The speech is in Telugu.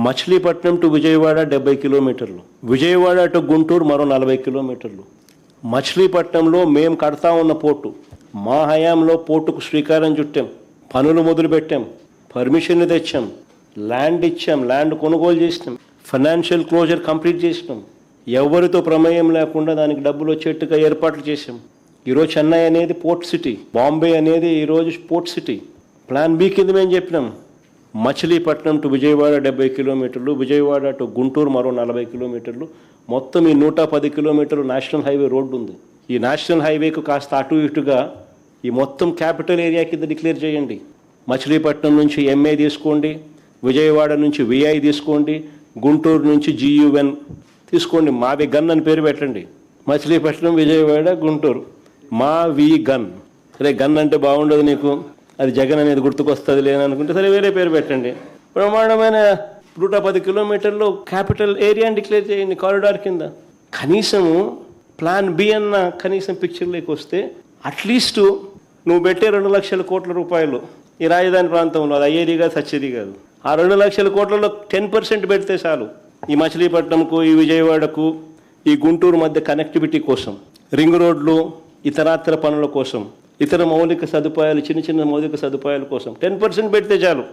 మచిలీపట్నం టు విజయవాడ 70 కిలోమీటర్లు, విజయవాడ టు గుంటూరు మరో 40 కిలోమీటర్లు. మచిలీపట్నంలో మేము కడతా ఉన్న పోర్టు, మా హయాంలో పోర్టుకు శ్రీకారం చుట్టాం, పనులు మొదలుపెట్టాం, పర్మిషన్లు తెచ్చాం, ల్యాండ్ ఇచ్చాం, ల్యాండ్ కొనుగోలు చేసినాం, ఫైనాన్షియల్ క్లోజర్ కంప్లీట్ చేసినాం, ఎవరితో ప్రమేయం లేకుండా దానికి డబ్బులు వచ్చేట్టుగా ఏర్పాట్లు చేసాం. ఈరోజు చెన్నై అనేది పోర్ట్ సిటీ, బాంబే అనేది ఈరోజు పోర్ట్ సిటీ. ప్లాన్ బి కింద మేము చెప్పినాం, మచిలీపట్నం టు విజయవాడ 70 కిలోమీటర్లు, విజయవాడ టు గుంటూరు మరో 40 కిలోమీటర్లు, మొత్తం ఈ 110 కిలోమీటర్లు నేషనల్ హైవే రోడ్డు ఉంది. ఈ నేషనల్ హైవేకు కాస్త అటు ఇటుగా ఈ మొత్తం క్యాపిటల్ ఏరియా కింద డిక్లేర్ చేయండి. మచిలీపట్నం నుంచి ఎంఏ తీసుకోండి, విజయవాడ నుంచి విఐ తీసుకోండి, గుంటూరు నుంచి GUN తీసుకోండి, మావి గన్ అని పేరు పెట్టండి. మచిలీపట్నం, విజయవాడ, గుంటూరు, మా వి గన్. సరే, గన్ అంటే బాగుండదు నీకు, అది జగన్ అనేది గుర్తుకొస్తుంది లేననుకుంటే సరే వేరే పేరు పెట్టండి. బ్రహ్మాండమైన 110 కిలోమీటర్లు క్యాపిటల్ ఏరియాని డిక్లేర్ చేయండి కారిడార్ కింద. కనీసము ప్లాన్ బి అన్న కనీసం పిక్చర్లోకి వస్తే అట్లీస్ట్ నువ్వు పెట్టే 2 లక్షల కోట్ల రూపాయలు ఈ రాజధాని ప్రాంతంలో, అది అయ్యేది కాదు, సచ్చేది కాదు. ఆ 2 లక్షల కోట్లలో 10% పెడితే చాలు. ఈ మచిలీపట్నంకు, ఈ విజయవాడకు, ఈ గుంటూరు మధ్య కనెక్టివిటీ కోసం, రింగ్ రోడ్లు, ఇతరాతర పనుల కోసం, ఇతర మౌలిక సదుపాయాలు, చిన్న చిన్న మౌలిక సదుపాయాల కోసం 10% పెడితే చాలు.